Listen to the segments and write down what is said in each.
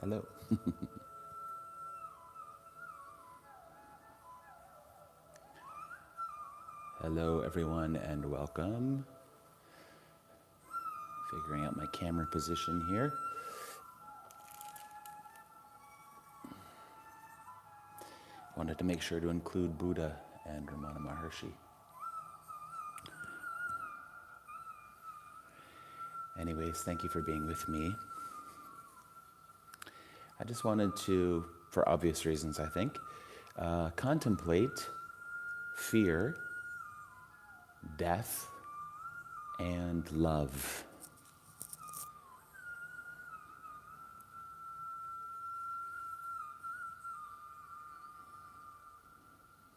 Hello. Hello, everyone, and welcome. Figuring out my camera position here. Wanted to make sure to include Buddha and Ramana Maharshi. Anyways, thank you for being with me. I just wanted to, for obvious reasons, I think, contemplate fear, death, and love.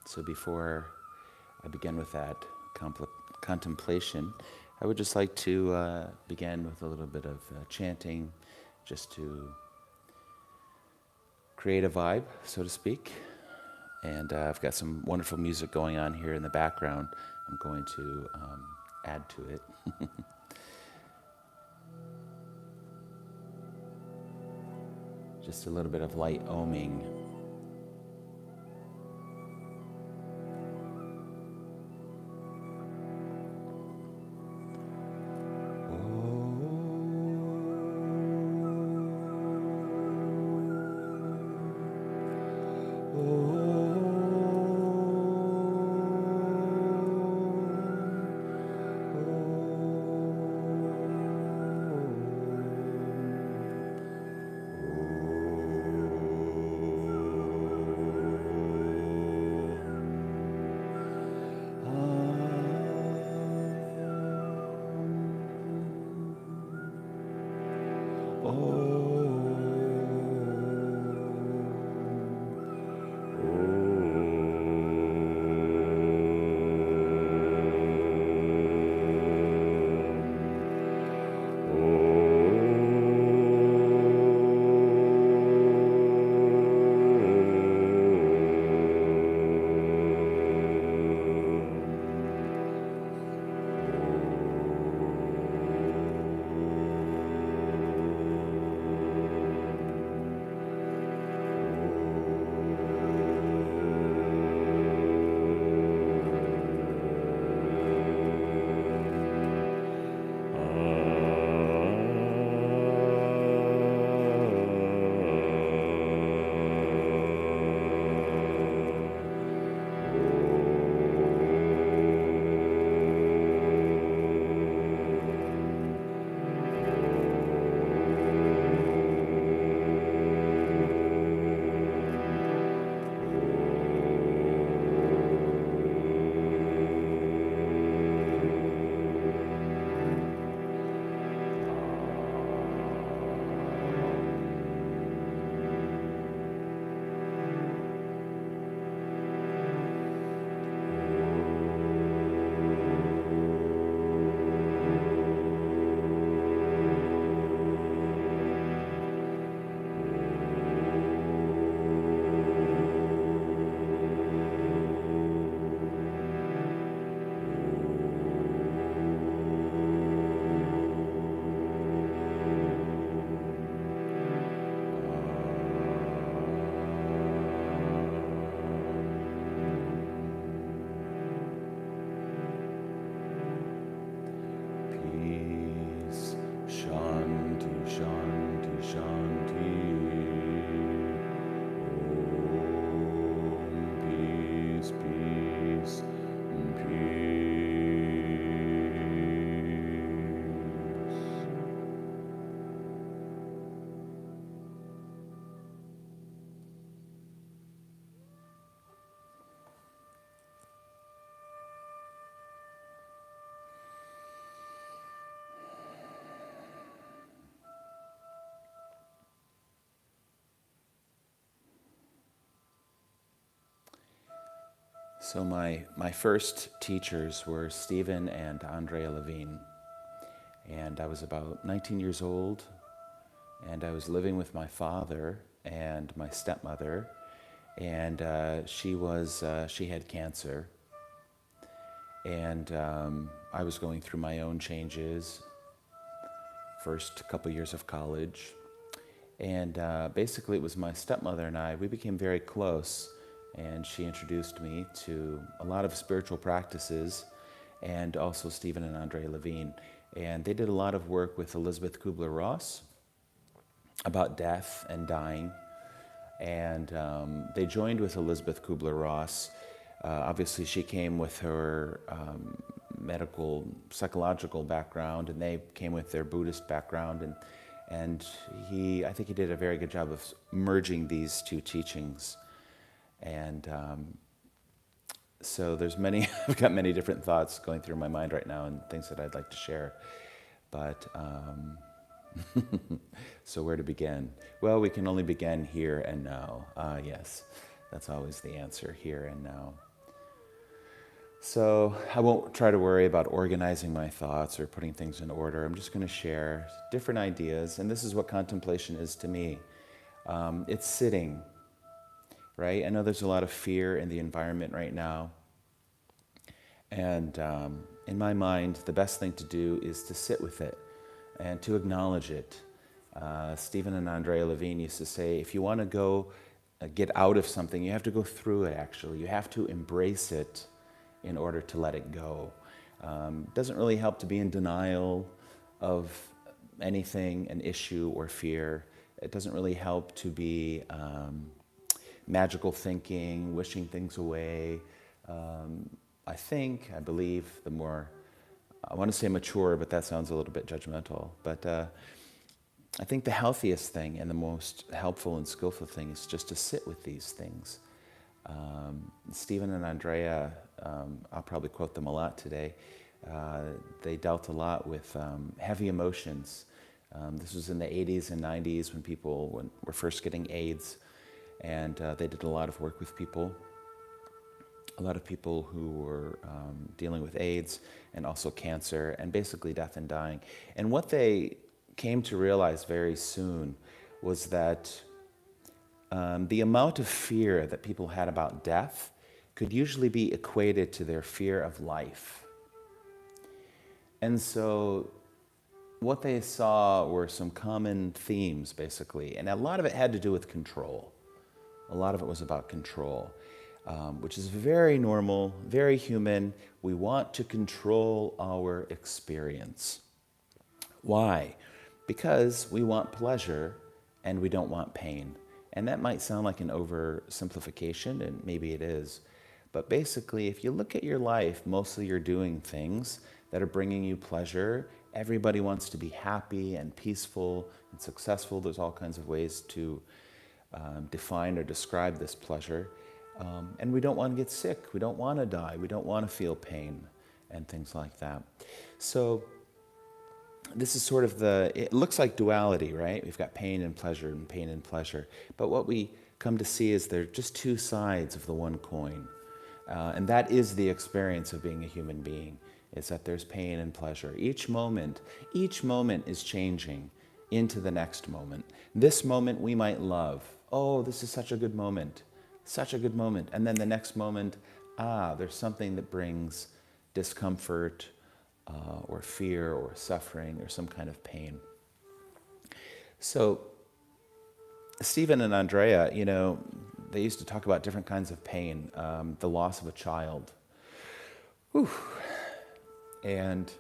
So before I begin with that contemplation, I would just like to begin with a little bit of chanting, just to create a vibe, so to speak. And I've got some wonderful music going on here in the background. I'm going to add to it. Just a little bit of light oming. Peace, shanti, shanti, shanti. Om, peace, peace, peace. So my first teachers were Stephen and Andrea Levine. And I was about 19 years old, and I was living with my father and my stepmother, and she had cancer, and I was going through my own changes, first couple years of college, And basically it was my stepmother and I, we became very close, and she introduced me to a lot of spiritual practices, and also Stephen and Andrea Levine. And they did a lot of work with Elizabeth Kubler-Ross about death and dying. And they joined with Elizabeth Kubler-Ross. Obviously, she came with her medical, psychological background, and they came with their Buddhist background. And I think he did a very good job of merging these two teachings. And so I've got many different thoughts going through my mind right now and things that I'd like to share. But so where to begin? Well, we can only begin here and now. Yes, that's always the answer, here and now. So I won't try to worry about organizing my thoughts or putting things in order. I'm just going to share different ideas, and this is what contemplation is to me. It's sitting, right? I know there's a lot of fear in the environment right now, and in my mind, the best thing to do is to sit with it and to acknowledge it. Stephen and Andrea Levine used to say, if you want to get out of something, you have to go through it, actually. You have to embrace it in order to let it go. It doesn't really help to be in denial of anything, an issue or fear. It doesn't really help to be magical thinking, wishing things away. I believe the more, I want to say mature, but that sounds a little bit judgmental. But I think the healthiest thing and the most helpful and skillful thing is just to sit with these things. Stephen and Andrea, I'll probably quote them a lot today. They dealt a lot with heavy emotions. This was in the 80s and 90s when people were first getting AIDS, and they did a lot of work with people. A lot of people who were dealing with AIDS and also cancer and basically death and dying. And what they came to realize very soon was that the amount of fear that people had about death could usually be equated to their fear of life. And so what they saw were some common themes, basically, and a lot of it had to do with control. A lot of it was about control, which is very normal, very human. We want to control our experience. Why? Because we want pleasure and we don't want pain. And that might sound like an oversimplification, and maybe it is. But basically, if you look at your life, mostly you're doing things that are bringing you pleasure. Everybody wants to be happy and peaceful and successful. There's all kinds of ways to define or describe this pleasure. And we don't want to get sick. We don't want to die. We don't want to feel pain and things like that. So this is sort of it looks like duality, right? We've got pain and pleasure and pain and pleasure. But what we come to see is they're just two sides of the one coin. And that is the experience of being a human being, is that there's pain and pleasure. Each moment is changing into the next moment. This moment we might love. Oh, this is such a good moment. Such a good moment. And then the next moment, there's something that brings discomfort, or fear, or suffering, or some kind of pain. So, Stephen and Andrea, they used to talk about different kinds of pain, the loss of a child. Whew. And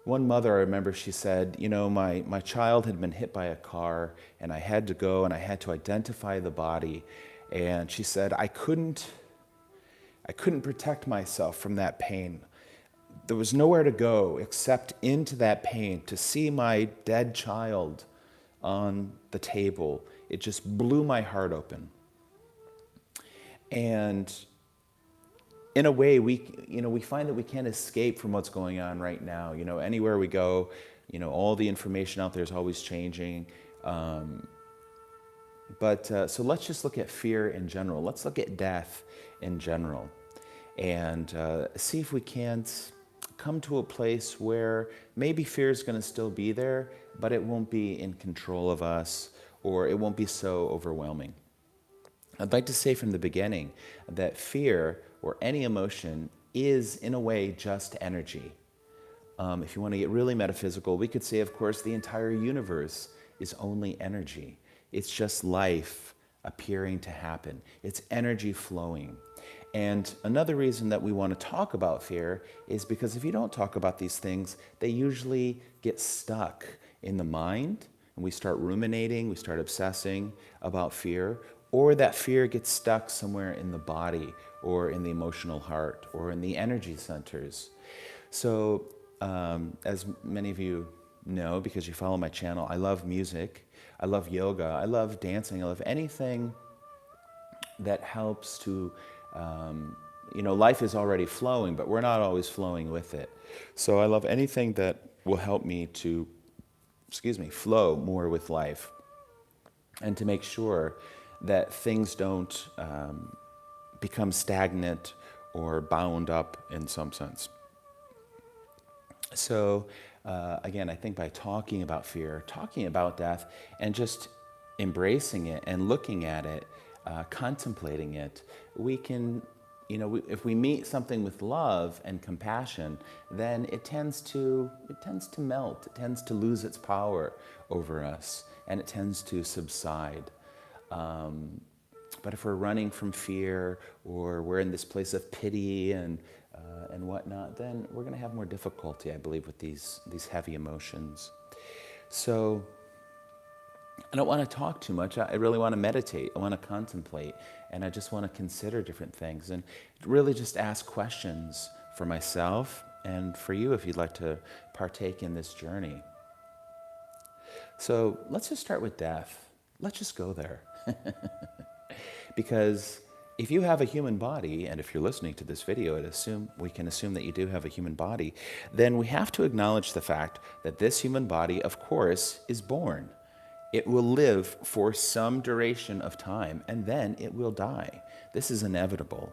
one mother, I remember, she said, my child had been hit by a car, and I had to go, and I had to identify the body. And she said, I couldn't protect myself from that pain. There was nowhere to go except into that pain, to see my dead child on the table. It just blew my heart open. And in a way, we find that we can't escape from what's going on right now. Anywhere we go, all the information out there is always changing. But so let's just look at fear in general. Let's look at death in general, and see if we can't come to a place where maybe fear is going to still be there, but it won't be in control of us, or it won't be so overwhelming. I'd like to say from the beginning that fear, or any emotion, is in a way just energy. If you want to get really metaphysical, we could say, of course, the entire universe is only energy. It's just life appearing to happen. It's energy flowing. And another reason that we want to talk about fear is because if you don't talk about these things, they usually get stuck in the mind, and we start ruminating, we start obsessing about fear, or that fear gets stuck somewhere in the body or in the emotional heart or in the energy centers. So as many of you know, because you follow my channel, I love music, I love yoga, I love dancing, I love anything that helps to, life is already flowing, but we're not always flowing with it. So I love anything that will help me to, flow more with life and to make sure that things don't become stagnant or bound up in some sense. So again, I think by talking about fear, talking about death, and just embracing it and looking at it, contemplating it, we can, if we meet something with love and compassion, then it tends to melt, it tends to lose its power over us, and it tends to subside. But if we're running from fear, or we're in this place of pity and whatnot, then we're going to have more difficulty, I believe, with these heavy emotions. So I don't want to talk too much. I really want to meditate. I want to contemplate, and I just want to consider different things and really just ask questions for myself and for you if you'd like to partake in this journey. So let's just start with death. Let's just go there. Because if you have a human body, and if you're listening to this video, we can assume that you do have a human body, then we have to acknowledge the fact that this human body, of course, is born. It will live for some duration of time, and then it will die. This is inevitable.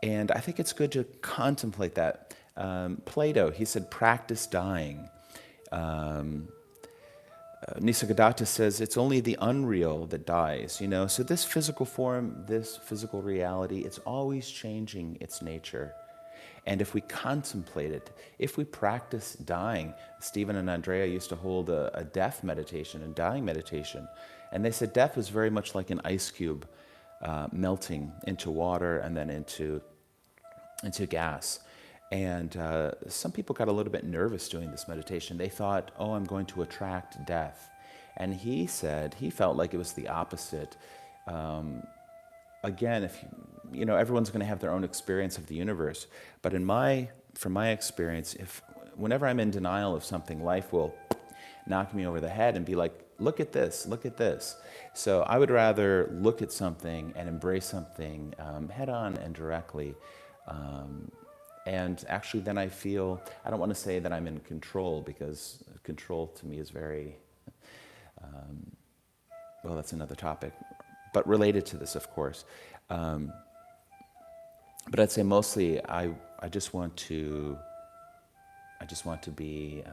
And I think it's good to contemplate that. Plato, he said, practice dying. Nisargadatta says it's only the unreal that dies, So this physical form, this physical reality, it's always changing its nature. And if we contemplate it, if we practice dying, Stephen and Andrea used to hold a death meditation, a dying meditation. And they said death was very much like an ice cube melting into water and then into gas. And some people got a little bit nervous doing this meditation. They thought, I'm going to attract death. And he said he felt like it was the opposite. Again, if everyone's going to have their own experience of the universe. But from my experience, whenever I'm in denial of something, life will knock me over the head and be like, look at this, look at this. So I would rather look at something and embrace something head on and directly. And actually then I feel, I don't want to say that I'm in control, because control to me is very, that's another topic, but related to this, of course. But I'd say mostly I just want to be,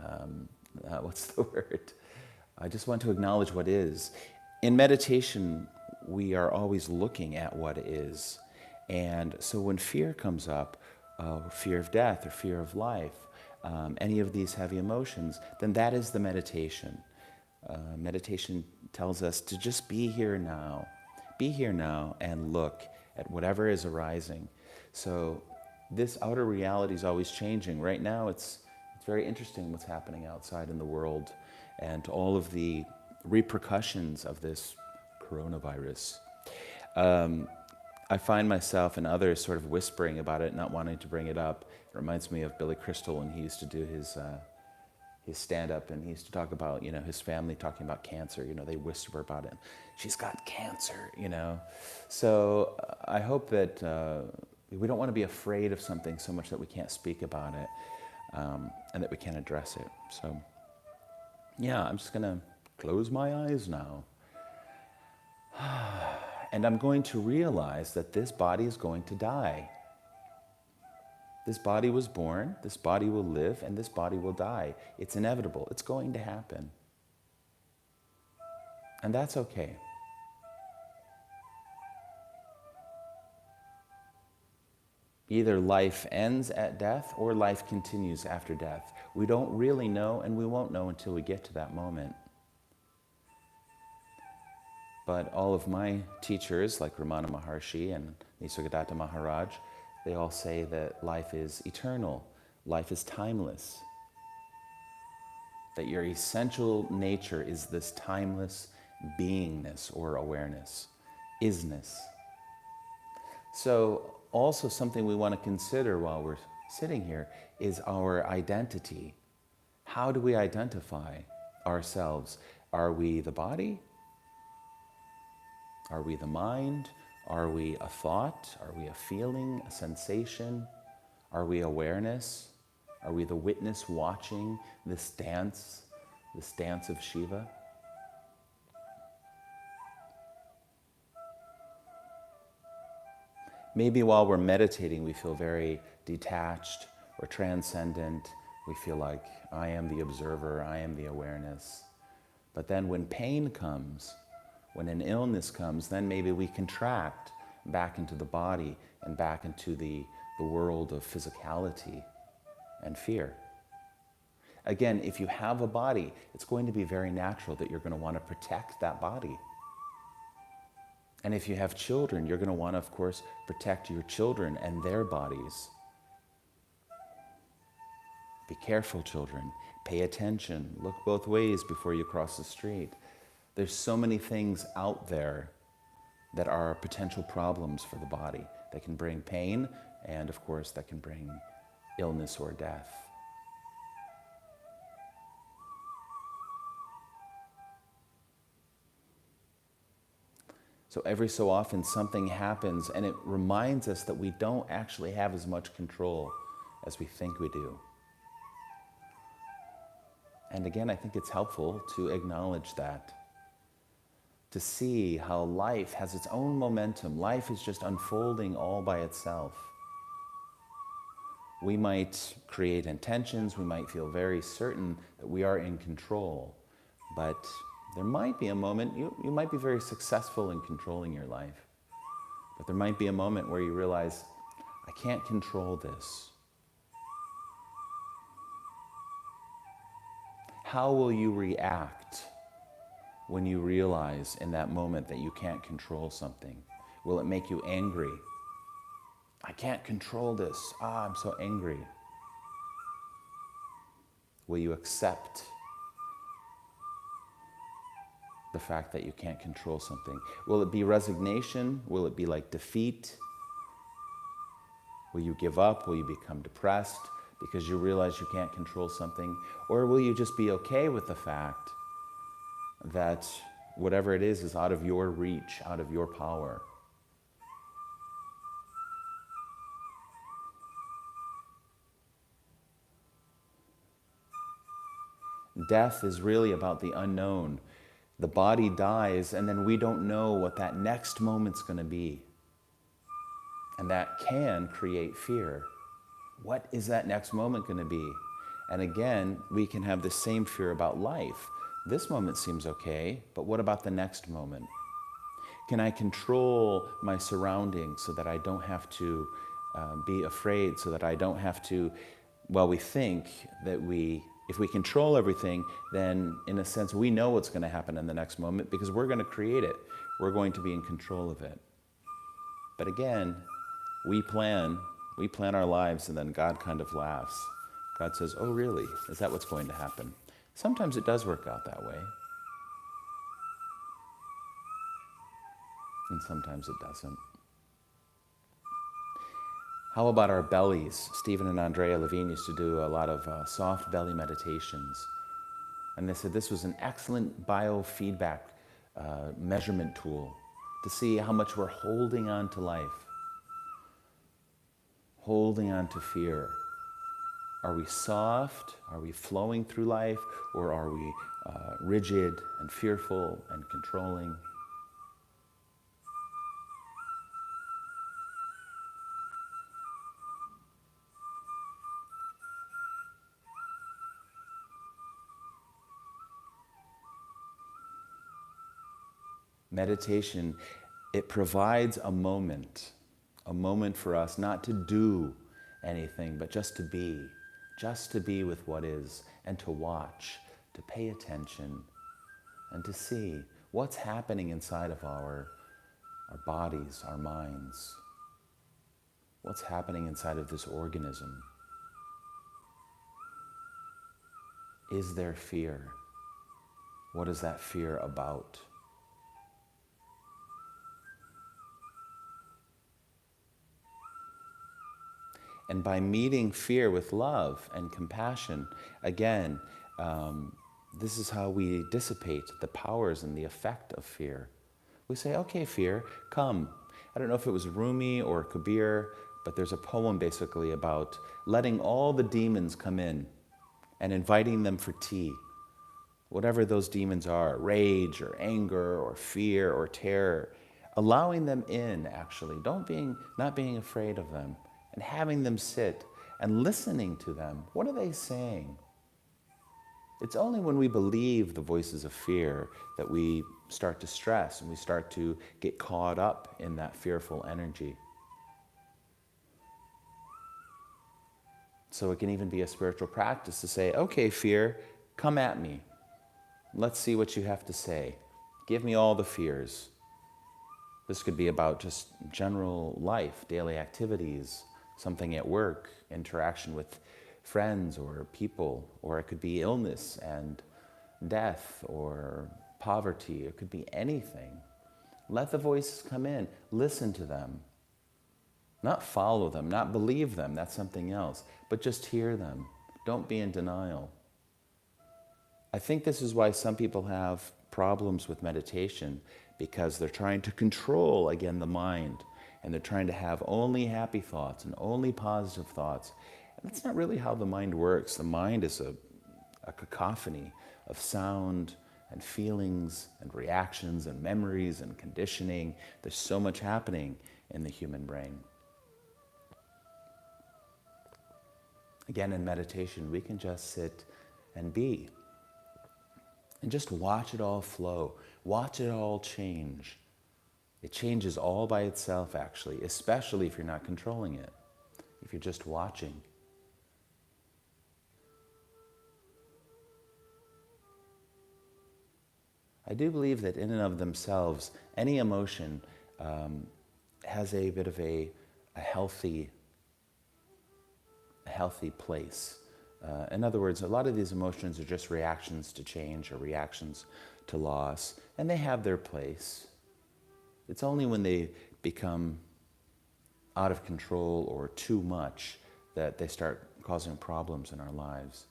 what's the word? I just want to acknowledge what is. In meditation, we are always looking at what is. And so when fear comes up, fear of death or fear of life, any of these heavy emotions, then that is the meditation. Meditation tells us to just be here now. Be here now and look at whatever is arising. So this outer reality is always changing. Right now it's very interesting what's happening outside in the world and all of the repercussions of this coronavirus. I find myself and others sort of whispering about it, not wanting to bring it up. It reminds me of Billy Crystal when he used to do his stand-up, and he used to talk about, his family talking about cancer. They whisper about it. She's got cancer, So I hope that we don't want to be afraid of something so much that we can't speak about it, and that we can't address it. So, yeah, I'm just going to close my eyes now. And I'm going to realize that this body is going to die. This body was born, this body will live, and this body will die. It's inevitable. It's going to happen. And that's okay. Either life ends at death or life continues after death. We don't really know, and we won't know until we get to that moment. But all of my teachers, like Ramana Maharshi and Nisargadatta Maharaj, they all say that life is eternal, life is timeless, that your essential nature is this timeless beingness or awareness, isness. So also something we want to consider while we're sitting here is our identity. How do we identify ourselves? Are we the body? Are we the mind? Are we a thought? Are we a feeling, a sensation? Are we awareness? Are we the witness watching this dance of Shiva? Maybe while we're meditating, we feel very detached or transcendent. We feel like I am the observer, I am the awareness. But then when pain comes, when an illness comes, then maybe we contract back into the body and back into the world of physicality and fear. Again, if you have a body, it's going to be very natural that you're going to want to protect that body. And if you have children, you're going to want to, of course, protect your children and their bodies. Be careful, children. Pay attention. Look both ways before you cross the street. There's so many things out there that are potential problems for the body that can bring pain and, of course, that can bring illness or death. So every so often something happens and it reminds us that we don't actually have as much control as we think we do. And again, I think it's helpful to acknowledge that, to see how life has its own momentum. Life is just unfolding all by itself. We might create intentions, we might feel very certain that we are in control, but there might be a moment, you might be very successful in controlling your life, but there might be a moment where you realize, I can't control this. How will you react when you realize in that moment that you can't control something? Will it make you angry? I can't control this. I'm so angry. Will you accept the fact that you can't control something? Will it be resignation? Will it be like defeat? Will you give up? Will you become depressed because you realize you can't control something? Or will you just be okay with the fact that whatever it is out of your reach, out of your power? Death is really about the unknown. The body dies, and then we don't know what that next moment's going to be. And that can create fear. What is that next moment going to be? And again, we can have the same fear about life. This moment seems okay, but what about the next moment? Can I control my surroundings so that I don't have to be afraid, so that I don't have to, well, we think that if we control everything, then in a sense, we know what's going to happen in the next moment because we're going to create it. We're going to be in control of it. But again, we plan our lives and then God kind of laughs. God says, oh, really? Is that what's going to happen? Sometimes it does work out that way. And sometimes it doesn't. How about our bellies? Stephen and Andrea Levine used to do a lot of soft belly meditations. And they said this was an excellent biofeedback measurement tool to see how much we're holding on to life, holding on to fear. Are we soft? Are we flowing through life? Or are we rigid and fearful and controlling? Meditation, it provides a moment for us not to do anything, but just to be with what is, and to watch, to pay attention, and to see What's happening inside of our bodies, our minds? What's happening inside of this organism? Is there fear? What is that fear about? And by meeting fear with love and compassion, again, this is how we dissipate the powers and the effect of fear. We say, okay, fear, come. I don't know if it was Rumi or Kabir, but there's a poem basically about letting all the demons come in and inviting them for tea. Whatever those demons are, rage or anger or fear or terror, allowing them in actually, not being afraid of them, and having them sit and listening to them. What are they saying? It's only when we believe the voices of fear that we start to stress and we start to get caught up in that fearful energy. So it can even be a spiritual practice to say, okay, fear, come at me. Let's see what you have to say. Give me all the fears. This could be about just general life, daily activities, something at work, interaction with friends or people, or it could be illness and death or poverty. It could be anything. Let the voices come in. Listen to them. Not follow them, not believe them. That's something else. But just hear them. Don't be in denial. I think this is why some people have problems with meditation, because they're trying to control, again, the mind. And they're trying to have only happy thoughts and only positive thoughts. And that's not really how the mind works. The mind is a cacophony of sound and feelings and reactions and memories and conditioning. There's so much happening in the human brain. Again, in meditation, we can just sit and be. And just watch it all flow. Watch it all change. It changes all by itself, actually, especially if you're not controlling it, if you're just watching. I do believe that in and of themselves, any emotion has a bit of a healthy place. In other words, a lot of these emotions are just reactions to change or reactions to loss, and they have their place. It's only when they become out of control or too much that they start causing problems in our lives.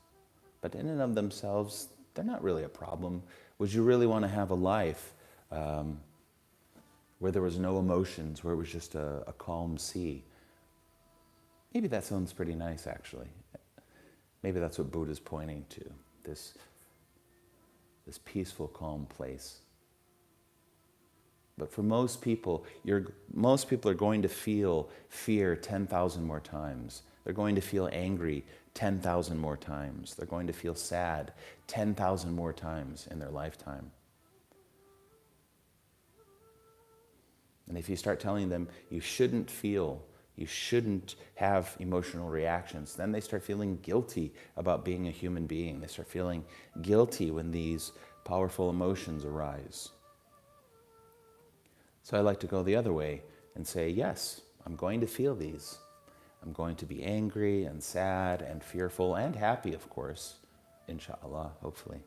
But in and of themselves, they're not really a problem. Would you really want to have a life where there was no emotions, where it was just a calm sea? Maybe that sounds pretty nice, actually. Maybe that's what Buddha's pointing to, this peaceful, calm place. But for most people, are going to feel fear 10,000 more times. They're going to feel angry 10,000 more times. They're going to feel sad 10,000 more times in their lifetime. And if you start telling them you shouldn't feel, you shouldn't have emotional reactions, then they start feeling guilty about being a human being. They start feeling guilty when these powerful emotions arise. So I like to go the other way and say, yes, I'm going to feel these. I'm going to be angry and sad and fearful and happy, of course, inshallah, hopefully.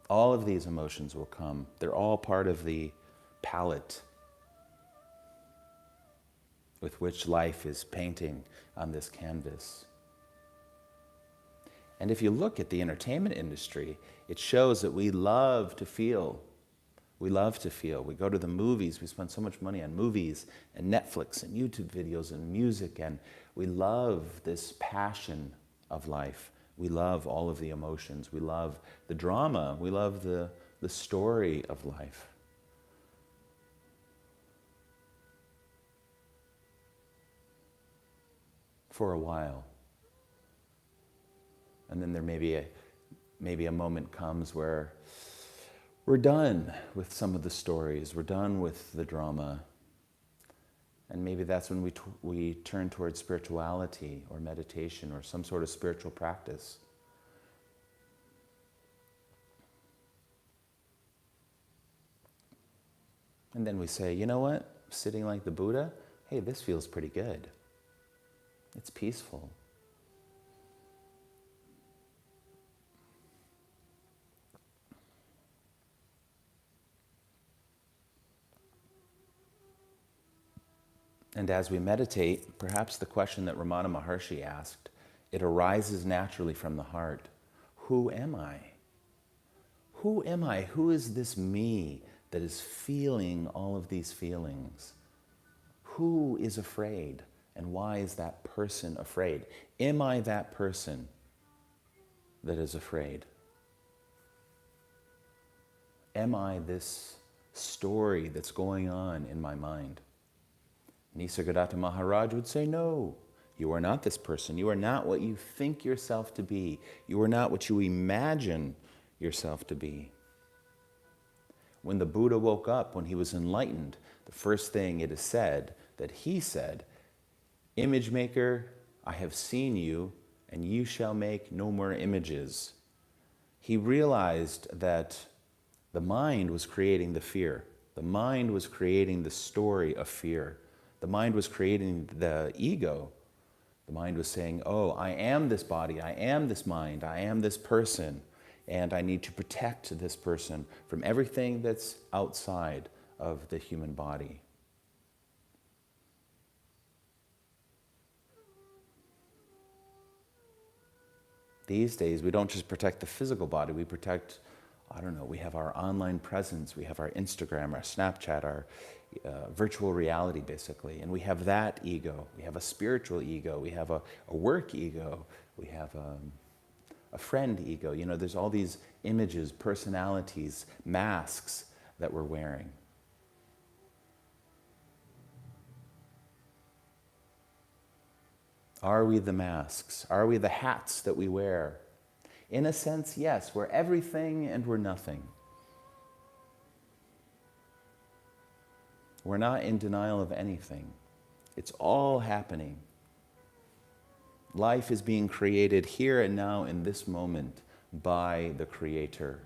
All of these emotions will come. They're all part of the palette with which life is painting on this canvas. And if you look at the entertainment industry, it shows that we love to feel. We love to feel. We go to the movies. We spend so much money on movies and Netflix and YouTube videos and music, and we love this passion of life. We love all of the emotions. We love the drama. We love the story of life. For a while. And then there maybe a moment comes where we're done with some of the stories. We're done with the drama. And maybe that's when we turn towards spirituality or meditation or some sort of spiritual practice. And then we say, you know what? Sitting like the Buddha, hey, this feels pretty good. It's peaceful. And as we meditate, perhaps the question that Ramana Maharshi asked, it arises naturally from the heart. Who am I? Who am I? Who is this me that is feeling all of these feelings? Who is afraid? And why is that person afraid? Am I that person that is afraid? Am I this story that's going on in my mind? Nisargadatta Maharaj would say, no, you are not this person. You are not what you think yourself to be. You are not what you imagine yourself to be. When the Buddha woke up, when he was enlightened, the first thing it is said that he said, image maker, I have seen you, and you shall make no more images. He realized that the mind was creating the fear. The mind was creating the story of fear. The mind was creating the ego. The mind was saying, oh, I am this body, I am this mind, I am this person, and I need to protect this person from everything that's outside of the human body. These days, we don't just protect the physical body, we protect, we have our online presence, we have our Instagram, our Snapchat, our virtual reality, basically. And we have that ego. We have a spiritual ego. We have a work ego. We have a friend ego. There's all these images, personalities, masks that we're wearing. Are we the masks? Are we the hats that we wear? In a sense, yes, we're everything and we're nothing. We're not in denial of anything. It's all happening. Life is being created here and now in this moment by the Creator.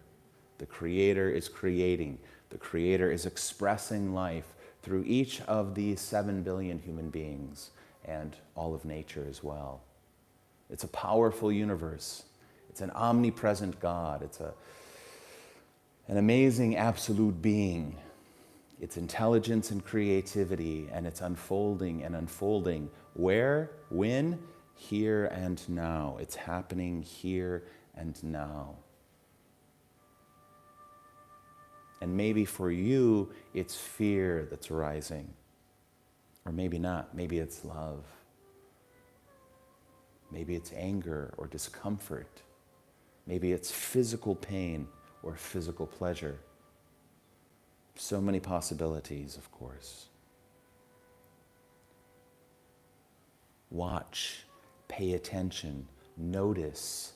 The Creator is creating. The Creator is expressing life through each of these 7 billion human beings and all of nature as well. It's a powerful universe. It's an omnipresent God. It's an amazing absolute being. It's intelligence and creativity, and it's unfolding and unfolding. Where? When? Here and now. It's happening here and now. And maybe for you, it's fear that's arising. Or maybe not. Maybe it's love. Maybe it's anger or discomfort. Maybe it's physical pain or physical pleasure. So many possibilities, of course. Watch, pay attention, notice.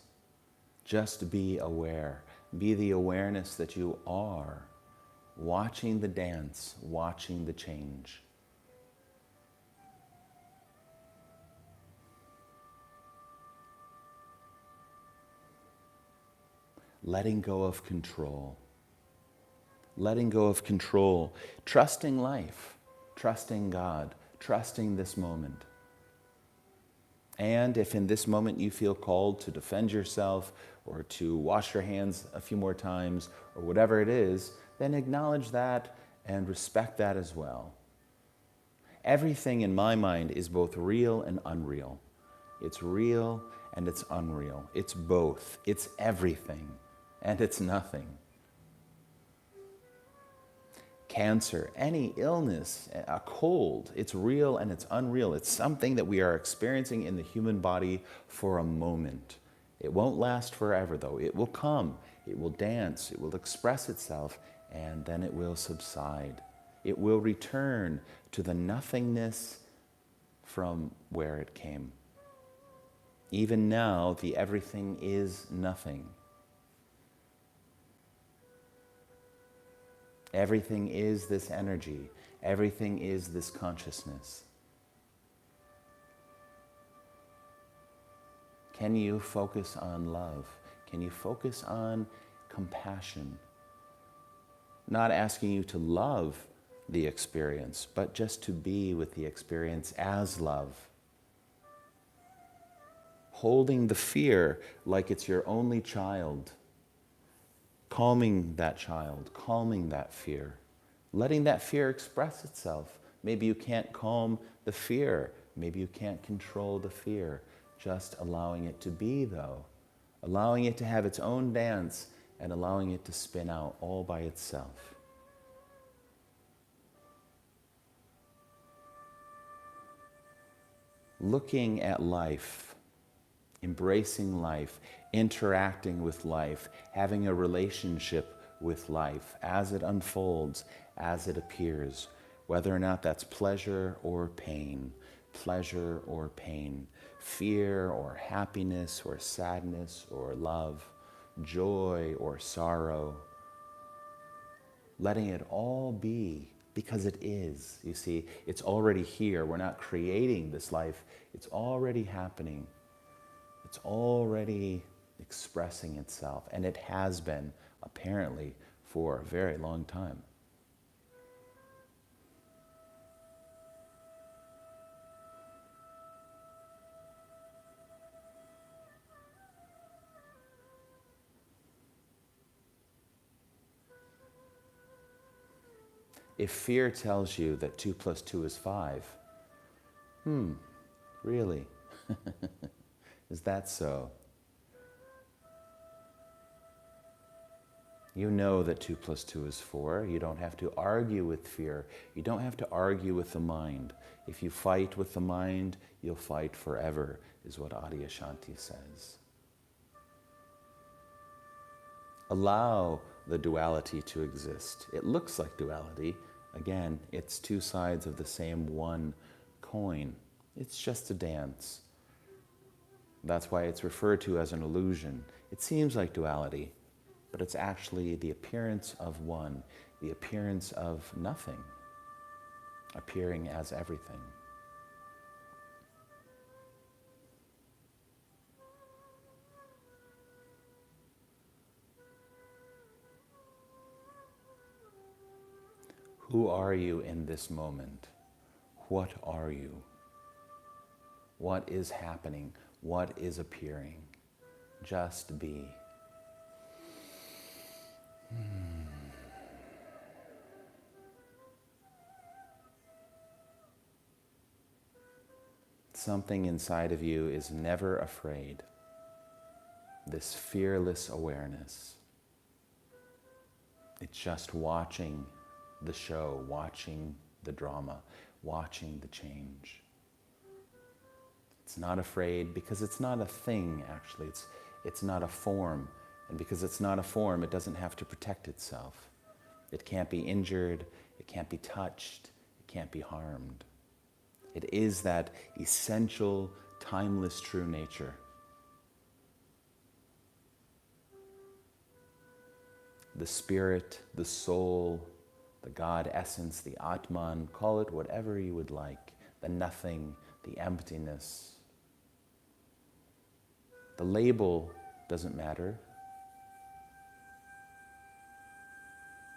Just be aware. Be the awareness that you are, watching the dance, watching the change. Letting go of control. Letting go of control. Trusting life. Trusting God. Trusting this moment. And if in this moment you feel called to defend yourself or to wash your hands a few more times or whatever it is, then acknowledge that and respect that as well. Everything in my mind is both real and unreal. It's real and it's unreal. It's both. It's everything and it's nothing. Cancer, any illness, a cold, it's real and it's unreal. It's something that we are experiencing in the human body for a moment. It won't last forever, though. It will come, it will dance, it will express itself, and then it will subside. It will return to the nothingness from where it came. Even now, the everything is nothing. Everything is this energy. Everything is this consciousness. Can you focus on love? Can you focus on compassion? Not asking you to love the experience, but just to be with the experience as love. Holding the fear like it's your only child, calming that child, calming that fear, letting that fear express itself. Maybe you can't calm the fear, maybe you can't control the fear, just allowing it to be though, allowing it to have its own dance and allowing it to spin out all by itself. Looking at life, embracing life, interacting with life, having a relationship with life as it unfolds, as it appears, whether or not that's pleasure or pain, fear or happiness or sadness or love, joy or sorrow, letting it all be because it is. You see, it's already here. We're not creating this life. It's already happening. It's already expressing itself, and it has been, apparently, for a very long time. If fear tells you that 2 plus 2 is 5, really? Is that so? You know that 2 plus 2 is 4. You don't have to argue with fear. You don't have to argue with the mind. If you fight with the mind, you'll fight forever, is what Adyashanti says. Allow the duality to exist. It looks like duality. Again, it's two sides of the same one coin. It's just a dance. That's why it's referred to as an illusion. It seems like duality, but it's actually the appearance of one, the appearance of nothing, appearing as everything. Who are you in this moment? What are you? What is happening? What is appearing? Just be. Something inside of you is never afraid. This fearless awareness. It's just watching the show, watching the drama, watching the change. It's not afraid because it's not a thing, actually. It's not a form. And because it's not a form, it doesn't have to protect itself. It can't be injured, it can't be touched, it can't be harmed. It is that essential, timeless, true nature. The spirit, the soul, the God essence, the Atman, call it whatever you would like, the nothing, the emptiness. The label doesn't matter.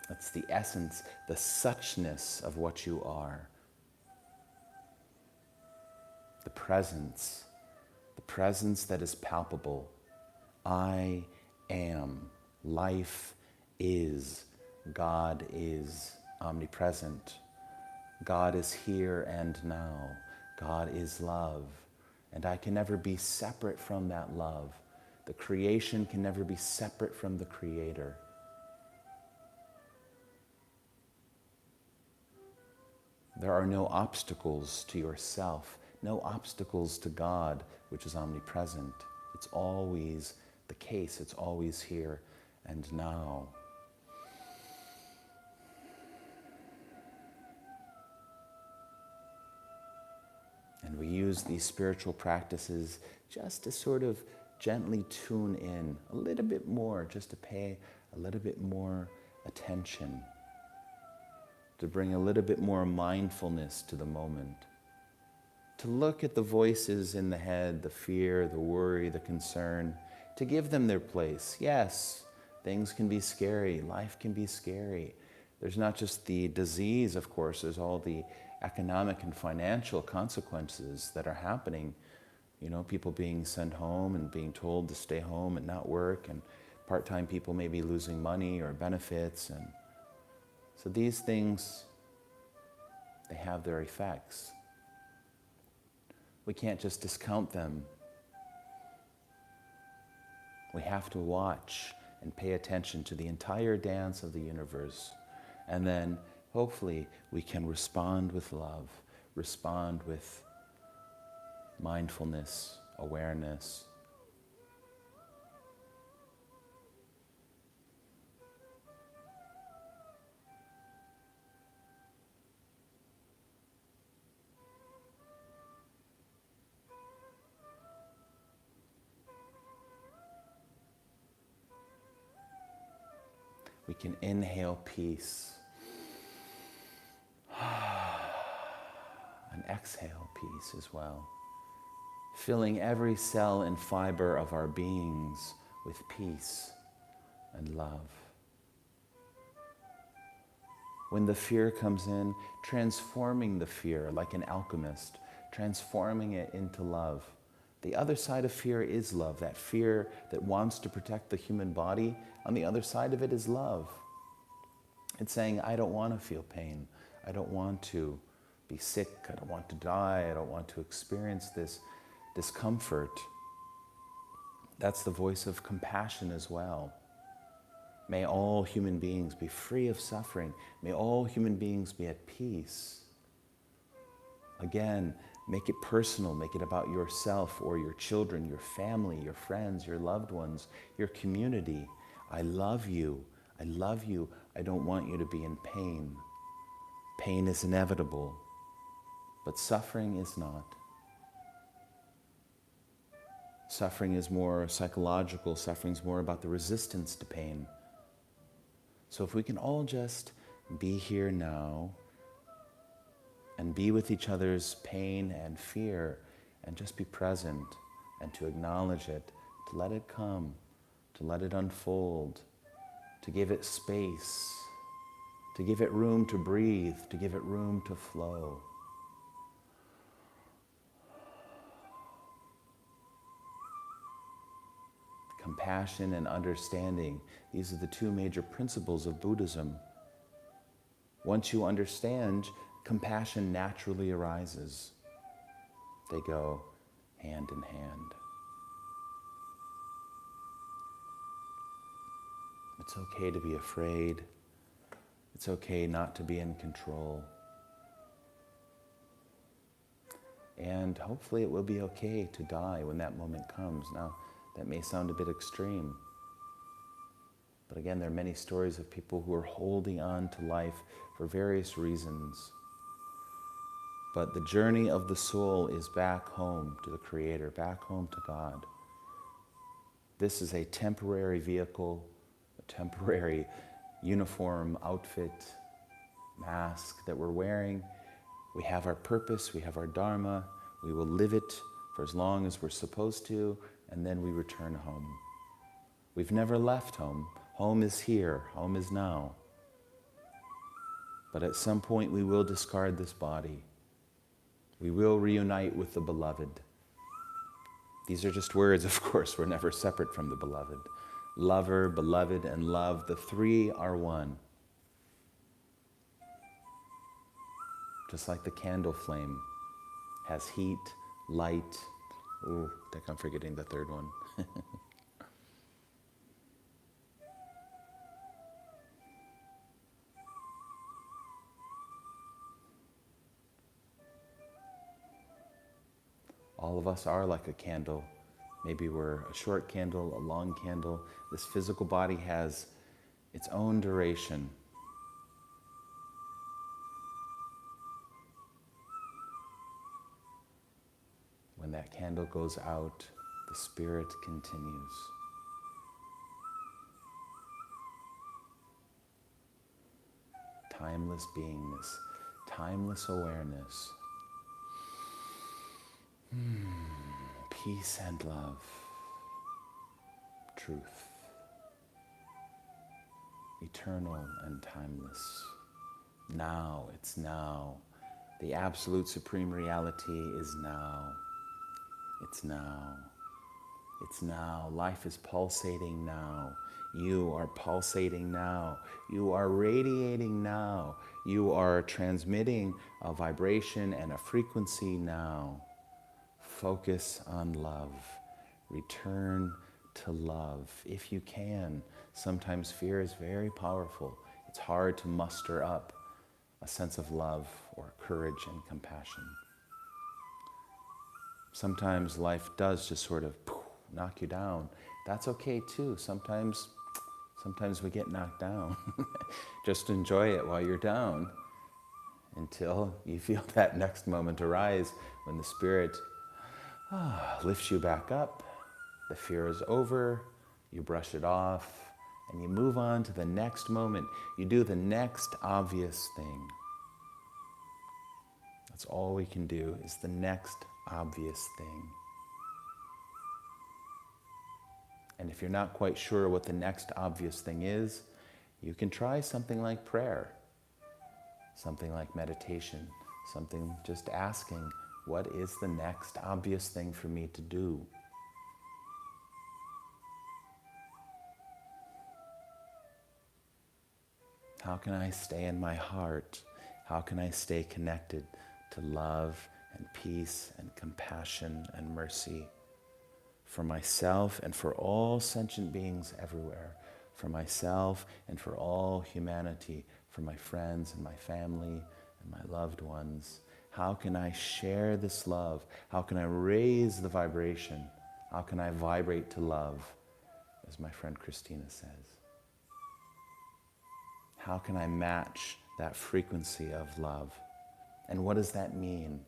That's the essence, the suchness of what you are. The presence that is palpable. I am, life is, God is omnipresent. God is here and now. God is love. And I can never be separate from that love. The creation can never be separate from the Creator. There are no obstacles to yourself, no obstacles to God, which is omnipresent. It's always the case. It's always here and now. And we use these spiritual practices just to sort of gently tune in a little bit more, just to pay a little bit more attention, to bring a little bit more mindfulness to the moment, to look at the voices in the head, the fear, the worry, the concern, to give them their place. Yes, things can be scary, life can be scary, There's not just the disease, of course, there's all the economic and financial consequences that are happening. You know, people being sent home and being told to stay home and not work, and part-time people maybe losing money or benefits. And so these things, they have their effects. We can't just discount them. We have to watch and pay attention to the entire dance of the universe. And then hopefully we can respond with love, respond with mindfulness, awareness. We can inhale peace and exhale peace as well, filling every cell and fiber of our beings with peace and love. When the fear comes in, transforming the fear like an alchemist, transforming it into love. The other side of fear is love. That fear that wants to protect the human body, on the other side of it is love. It's saying, I don't want to feel pain. I don't want to be sick. I don't want to die. I don't want to experience this discomfort. That's the voice of compassion as well. May all human beings be free of suffering. May all human beings be at peace. Again, make it personal. Make it about yourself or your children, your family, your friends, your loved ones, your community. I love you. I love you. I don't want you to be in pain. Pain is inevitable, but suffering is not. Suffering is more psychological. Suffering is more about the resistance to pain. So if we can all just be here now and be with each other's pain and fear and just be present and to acknowledge it, to let it come, to let it unfold, to give it space, to give it room to breathe, to give it room to flow. Compassion and understanding, these are the two major principles of Buddhism. Once you understand, compassion naturally arises. They go hand in hand. It's okay to be afraid. It's okay not to be in control. And hopefully it will be okay to die when that moment comes. Now, that may sound a bit extreme. But again, there are many stories of people who are holding on to life for various reasons. But the journey of the soul is back home to the Creator, back home to God. This is a temporary vehicle, a temporary uniform, outfit, mask that we're wearing. We have our purpose, we have our dharma, we will live it for as long as we're supposed to, and then we return home. We've never left home. Home is here, home is now. But at some point we will discard this body. We will reunite with the beloved. These are just words, of course, we're never separate from the beloved. Lover, beloved, and love, the three are one. Just like the candle flame has heat, light. Ooh, I think I'm forgetting the third one. All of us are like a candle. Maybe we're a short candle, a long candle. This physical body has its own duration. When that candle goes out, the spirit continues. Timeless beingness, timeless awareness. Peace and love. Truth. Eternal and timeless. now. It's now. The absolute supreme reality is now. It's now. It's now. Life is pulsating now. You are pulsating now. You are radiating now. You are transmitting a vibration and a frequency now. Focus on love. Return to love if you can. Sometimes fear is very powerful. It's hard to muster up a sense of love or courage and compassion. Sometimes life does just sort of knock you down. That's okay too. Sometimes we get knocked down. Just enjoy it while you're down until you feel that next moment arise when the Spirit lifts you back up. The fear is over. You brush it off and you move on to the next moment. You do the next obvious thing. That's all we can do, is the next obvious thing. And if you're not quite sure what the next obvious thing is, you can try something like prayer, something like meditation, something just asking, what is the next obvious thing for me to do? How can I stay in my heart? How can I stay connected to love and peace and compassion and mercy for myself and for all sentient beings everywhere, for myself and for all humanity, for my friends and my family and my loved ones? How can I share this love? How can I raise the vibration? How can I vibrate to love, as my friend Christina says? How can I match that frequency of love? And what does that mean?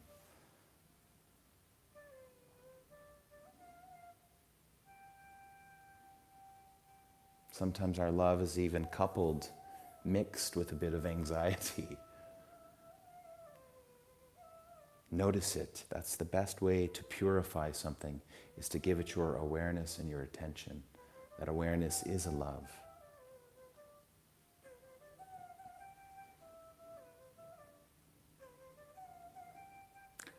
Sometimes our love is even coupled, mixed with a bit of anxiety. Notice it. That's the best way to purify something, is to give it your awareness and your attention. That awareness is a love.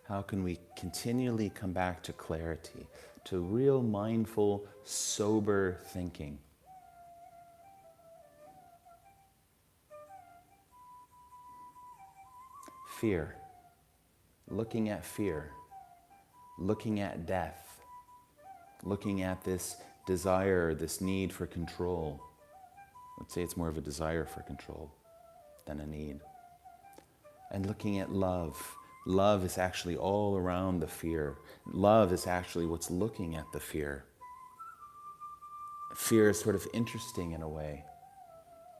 How can we continually come back to clarity, to real mindful, sober thinking? Fear. Looking at fear. Looking at death. Looking at this desire, this need for control. Let's say it's more of a desire for control than a need. And looking at love. Love is actually all around the fear. Love is actually what's looking at the fear. Fear is sort of interesting in a way.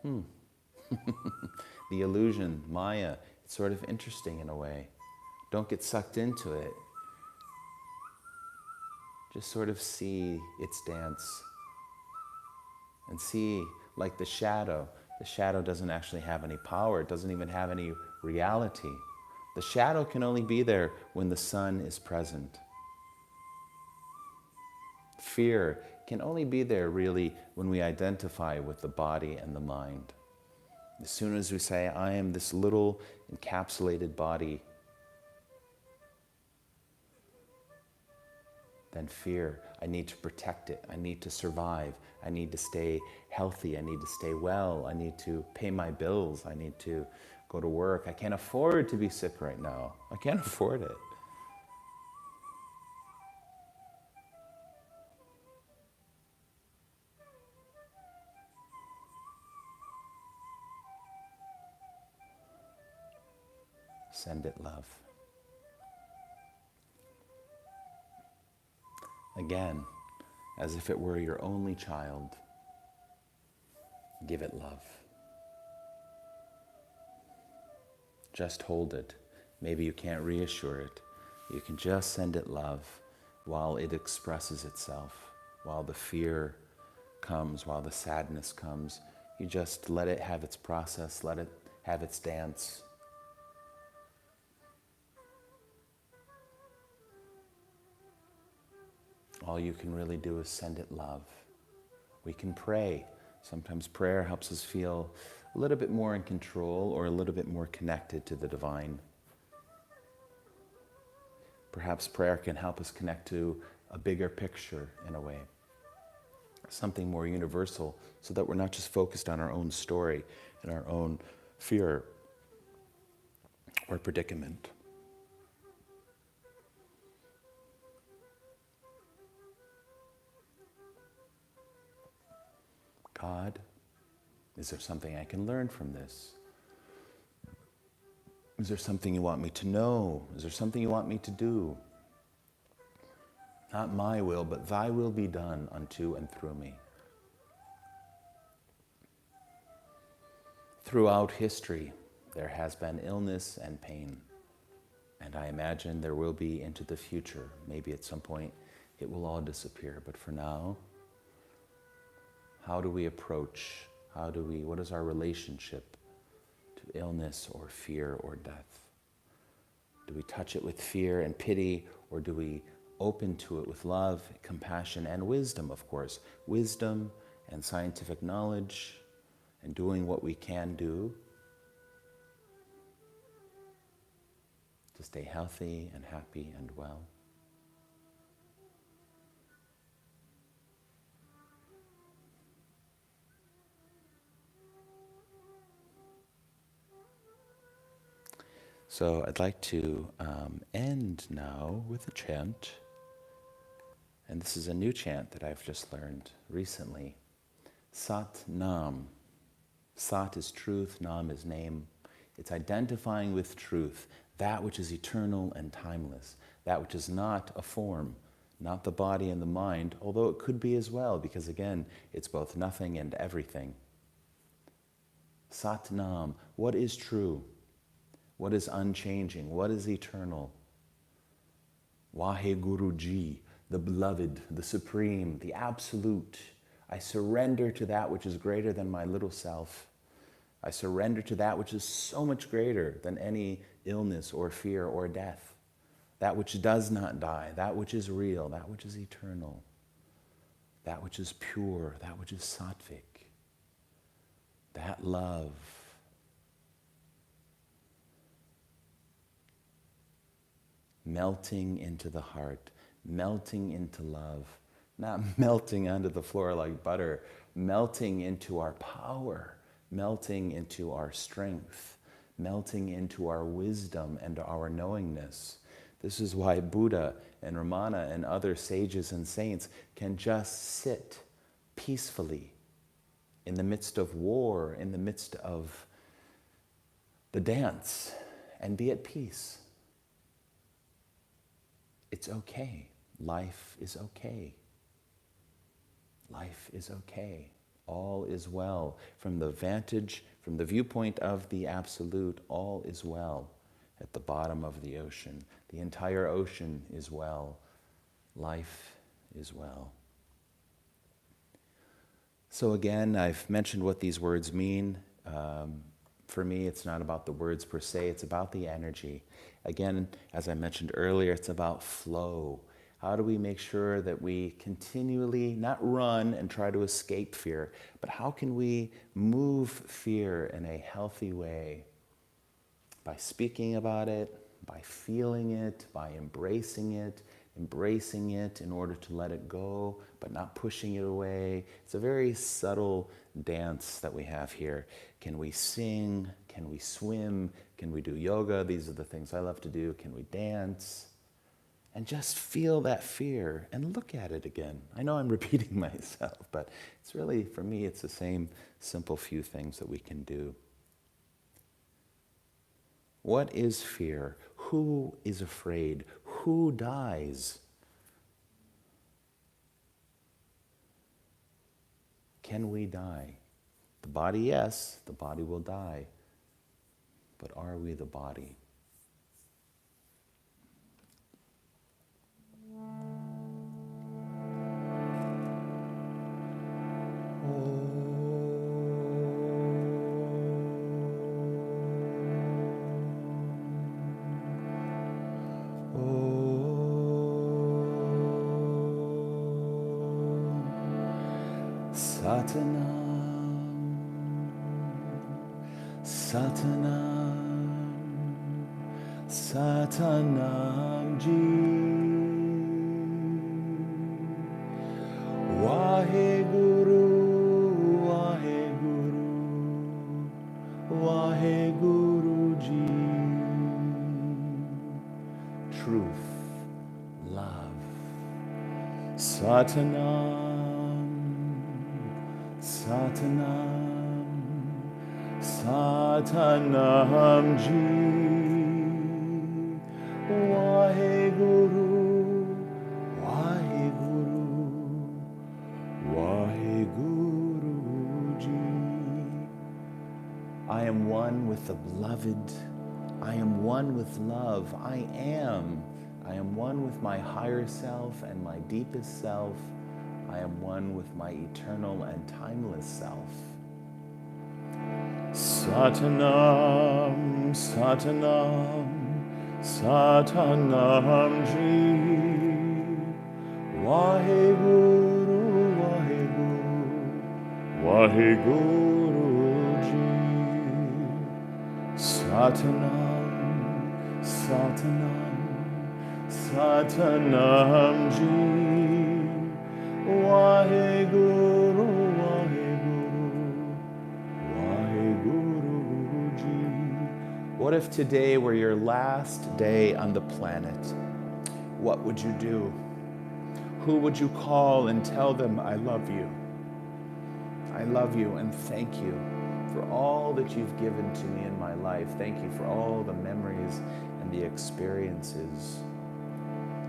The illusion, Maya, it's sort of interesting in a way. Don't get sucked into it. Just sort of see its dance. And see, like the shadow. The shadow doesn't actually have any power. It doesn't even have any reality. The shadow can only be there when the sun is present. Fear can only be there really when we identify with the body and the mind. As soon as we say, I am this little encapsulated body, then fear, I need to protect it, I need to survive, I need to stay healthy, I need to stay well, I need to pay my bills, I need to go to work. I can't afford to be sick right now. I can't afford it. Send it love. Again, as if it were your only child, give it love. Just hold it. Maybe you can't reassure it. You can just send it love while it expresses itself, while the fear comes, while the sadness comes. You just let it have its process, let it have its dance. All you can really do is send it love. We can pray. Sometimes prayer helps us feel a little bit more in control or a little bit more connected to the divine. Perhaps prayer can help us connect to a bigger picture in a way, something more universal, so that we're not just focused on our own story and our own fear or predicament. God, is there something I can learn from this? Is there something you want me to know? Is there something you want me to do? Not my will, but thy will be done unto and through me. Throughout history, there has been illness and pain. And I imagine there will be into the future. Maybe at some point it will all disappear. But for now, how do we approach? What is our relationship to illness or fear or death? Do we touch it with fear and pity, or do we open to it with love, compassion, and wisdom, of course? Wisdom and scientific knowledge and doing what we can do to stay healthy and happy and well. So I'd like to end now with a chant. And this is a new chant that I've just learned recently. Sat Nam. Sat is truth, Nam is name. It's identifying with truth, that which is eternal and timeless, that which is not a form, not the body and the mind, although it could be as well, because again, it's both nothing and everything. Sat Nam, what is true? What is unchanging? What is eternal? Waheguru Ji, the beloved, the supreme, the absolute. I surrender to that which is greater than my little self. I surrender to that which is so much greater than any illness or fear or death. That which does not die, that which is real, that which is eternal, that which is pure, that which is sattvic, that love. Melting into the heart, melting into love, not melting onto the floor like butter, melting into our power, melting into our strength, melting into our wisdom and our knowingness. This is why Buddha and Ramana and other sages and saints can just sit peacefully in the midst of war, in the midst of the dance, and be at peace. It's okay. Life is okay. Life is okay. All is well. From the viewpoint of the absolute, all is well at the bottom of the ocean. The entire ocean is well. Life is well. So again, I've mentioned what these words mean. For me, it's not about the words per se, it's about the energy. Again, as I mentioned earlier, it's about flow. How do we make sure that we continually not run and try to escape fear, but how can we move fear in a healthy way? By speaking about it, by feeling it, by embracing it in order to let it go, but not pushing it away. It's a very subtle dance that we have here. Can we sing? Can we swim? Can we do yoga? These are the things I love to do. Can we dance? And just feel that fear and look at it again. I know I'm repeating myself, but it's really, for me, it's the same simple few things that we can do. What is fear? Who is afraid? Who dies? Can we die? The body, yes, the body will die. But are we the body? Satanam. Satanam, Satanam Ji. Waheguru, Waheguru, Waheguru Ji. Truth, love. Satanam, Satanam, Satanam Ji. Waheguru, Waheguru, Waheguru Ji. I am one with the beloved. I am one with love. I am one with my higher self and my deepest self. I am one with my eternal and timeless self. Satanam, Satanam, Satanam Ji. Waheguru, Waheguru, Waheguru Ji. Satanam, Satanam, Satanam Ji. Waheguru, Waheguru, Waheguru Ji. What if today were your last day on the planet? What would you do? Who would you call and tell them, I love you? I love you and thank you for all that you've given to me in my life. Thank you for all the memories and the experiences.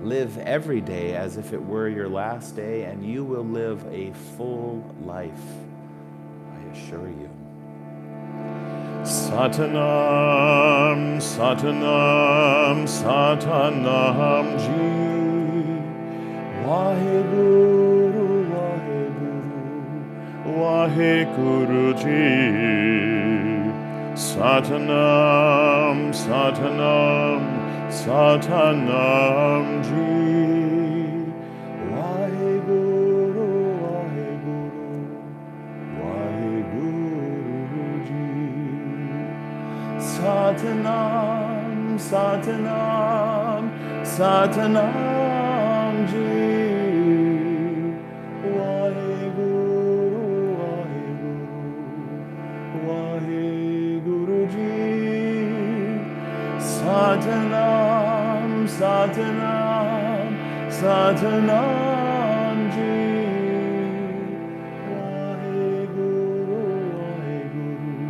Live every day as if it were your last day, and you will live a full life, I assure you. Satanam, Satanam, Satanam Ji. Waheguru, Waheguru, Waheguru Ji. Satanam, Satanam, Satanam Ji. Waheguru, Waheguru, Waheguru Ji. Satanam, Satanam, Satanam Ji. Waheguru, Waheguru, Waheguru Ji. Satanam, Satanam, Satanam Ji. Waheguru, Waheguru,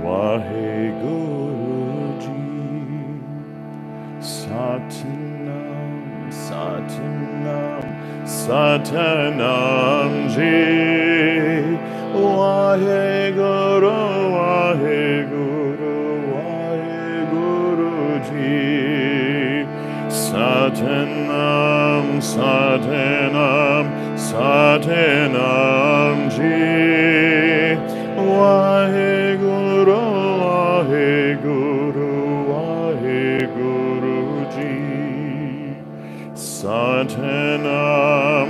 Waheguru Ji. Satanam, Satanam, Satanam Ji. Waheguru, Waheguru, Waheguru Ji. Satanam, Satanam, Satanam Ji. Waheguru, Waheguru, Waheguru Ji. Satanam, Satanam, Satanam Ji. Waheguru, Waheguru, Waheguru Ji. Satanam,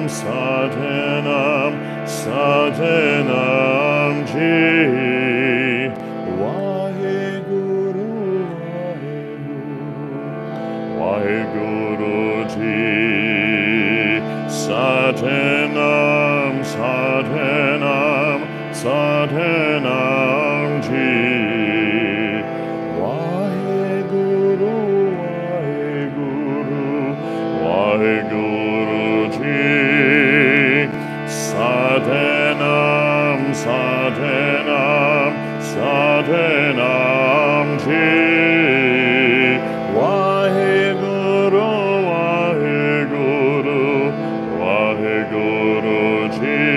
Satanam, Satanam Ji. Waheguru, Waheguru, Waheguru Ji. Satanam, Satanam, Satanam Ji. Waheguru, Waheguru, Waheguru Ji.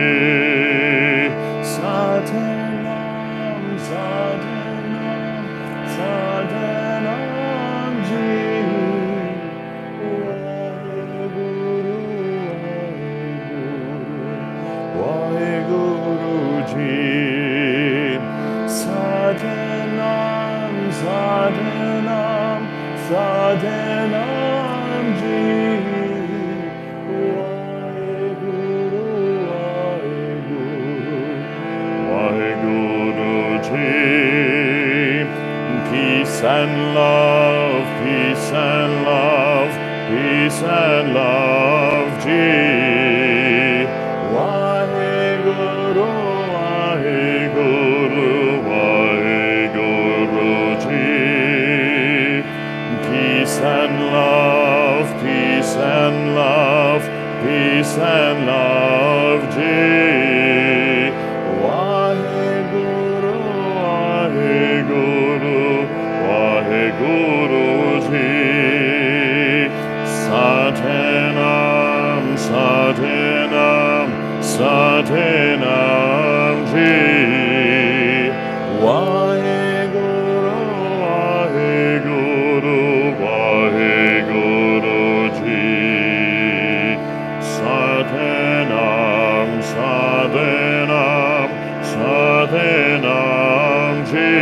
Satanam, Satanam, Satanam Ji. Waheguru, Waheguru Ji. Satanam, Satanam, Satanam Ji. Waheguru, Waheguru, Waheguru Ji. Peace and love, peace and love, peace and love, ji. Waheguru, Waheguru, Waheguru, ji. Peace and love, peace and love, peace and love, ji. Waheguru, Waheguru, Waheguru, ji. Satanam, Satanam, Satanam, ji. Waheguru, Waheguru, Waheguru, ji. Satanam, Satanam, Satanam, ji.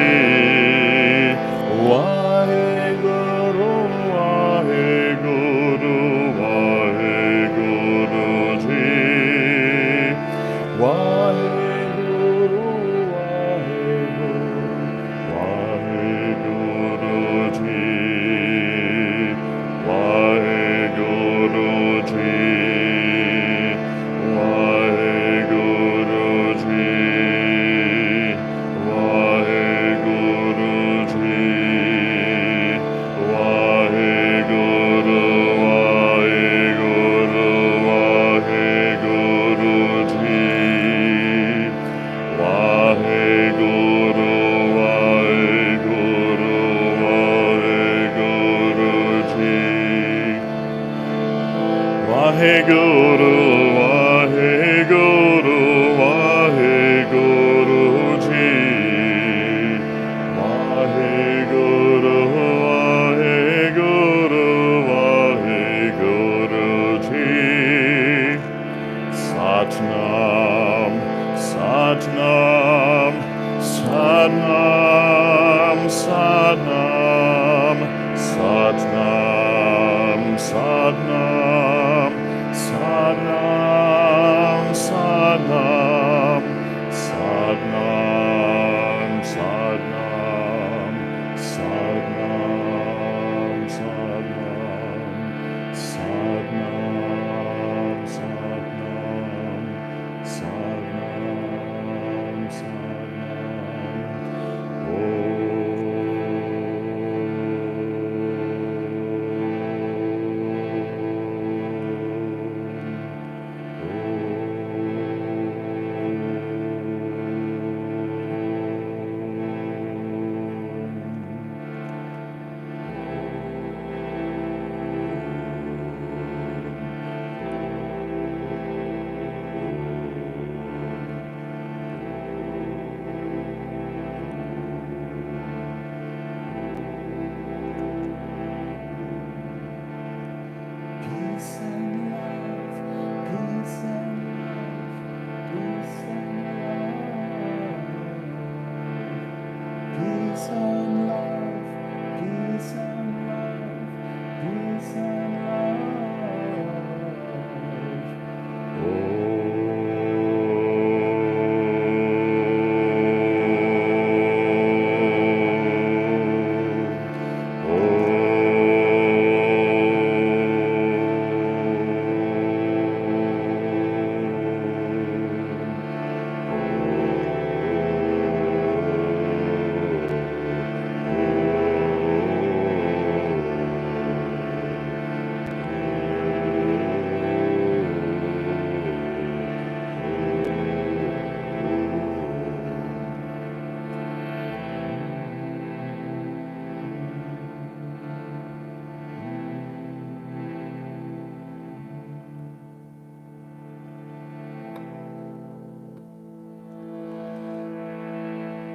Waheguru, Waheguru, Waheguru, ji. Waheguru, Waheguru, Waheguru, ji. Waheguru, ji. Waheguru, ji. Waheguru, ji. Waheguru, Waheguru, Waheguru, ji. Waheguru, Waheguru, Waheguru, ji. Waheguru, Waheguru, Waheguru, ji. Waheguru, Waheguru, Waheguru, ji. Satnam, Satnam, Satnam, Satnam, Satnam, Satnam, Satnam, Satnam, Satnam, Satnam, Satnam, Satnam, Satnam, Satnam, Satnam,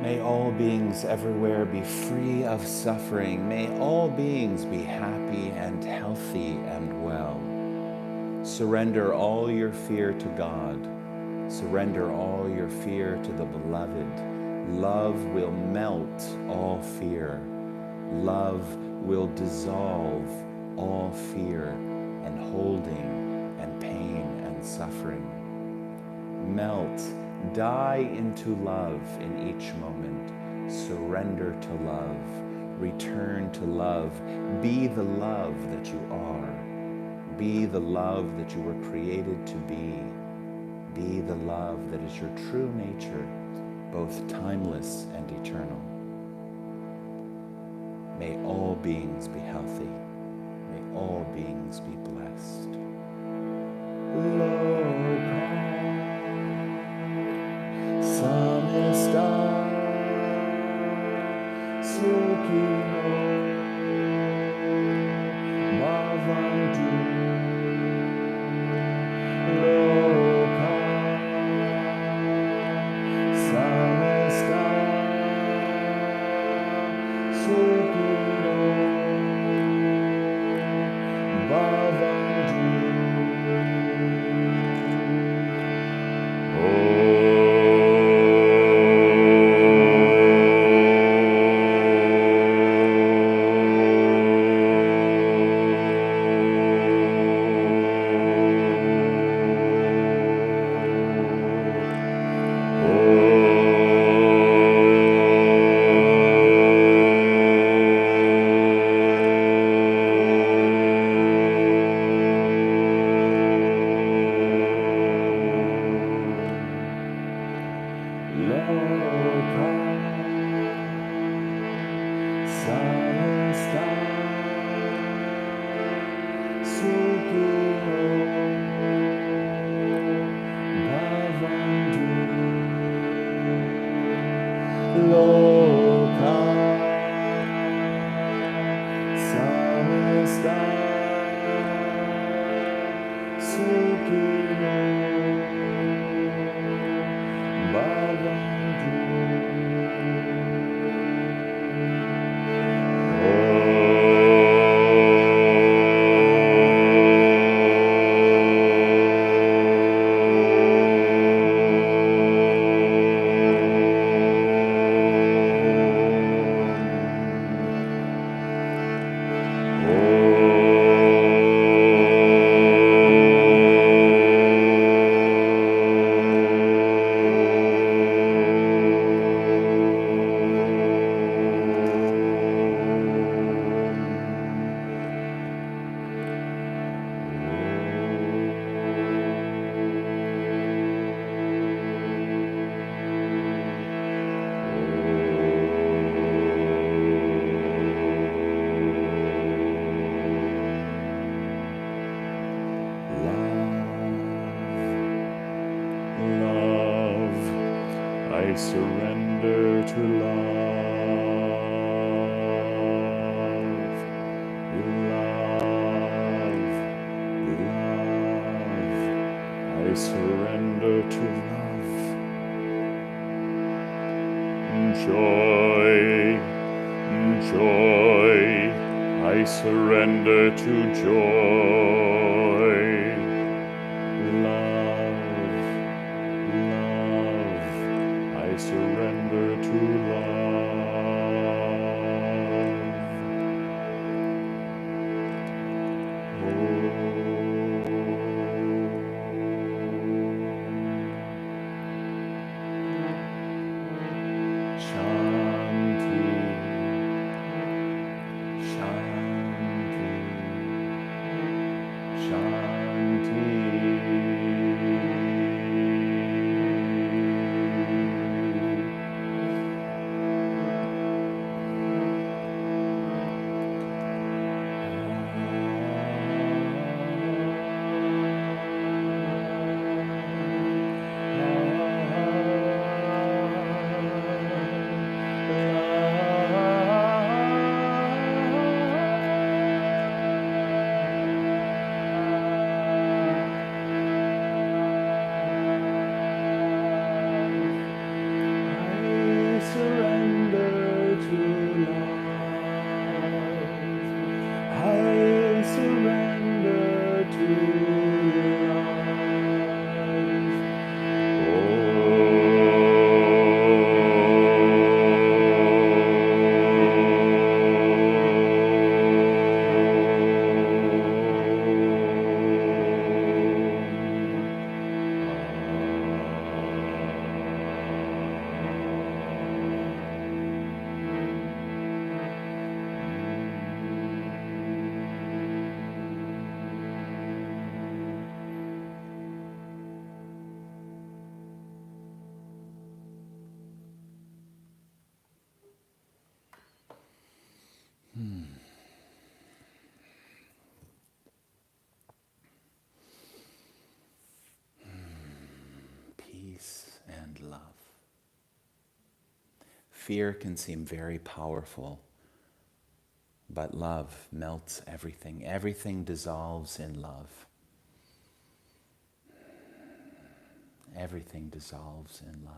May all beings everywhere be free of suffering. May all beings be happy and healthy and well. Surrender all your fear to God. Surrender all your fear to the Beloved. Love will melt all fear. Love will dissolve all fear and holding and pain and suffering. Melt, die into love in each moment. Surrender to love. return to love. Be the love that you are. Be the love that you were created to be. Be the love that is your true nature, both timeless and eternal. May all beings be healthy. May all beings be blessed. Loka samista sukhino bhavantu. Loka samista sukhino bhavantu. Loka samista sukhino bhavantu. I surrender to love, love, love. I surrender to love. Joy, joy. I surrender to joy. Love, love. I surrender to love. Shanti, Shanti, Peace and love. Fear can seem very powerful, but love melts everything. Everything dissolves in love. Everything dissolves in love.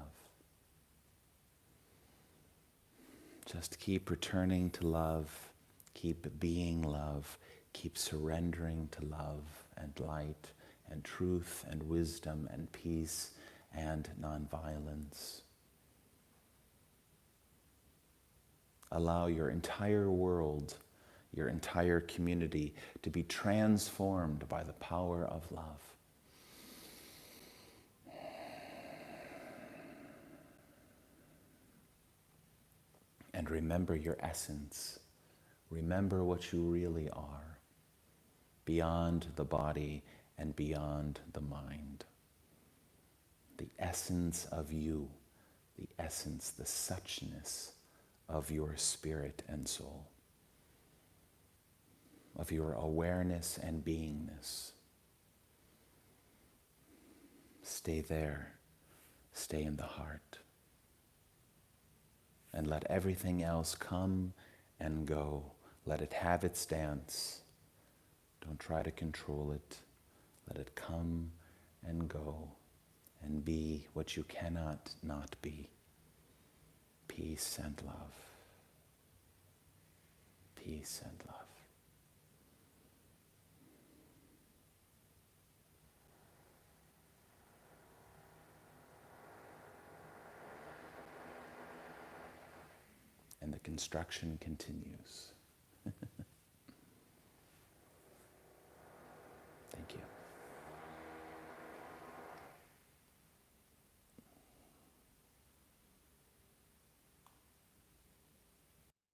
Just keep returning to love, keep being love, keep surrendering to love and light and truth and wisdom and peace and nonviolence. Allow your entire world, your entire community to be transformed by the power of love. And remember your essence. Remember what you really are, beyond the body and beyond the mind. The essence of you, the essence, the suchness of your spirit and soul, of your awareness and beingness. Stay there, stay in the heart, and let everything else come and go. Let it have its dance. Don't try to control it. Let it come and go and be what you cannot not be. Peace and love. Peace and love. And the construction continues.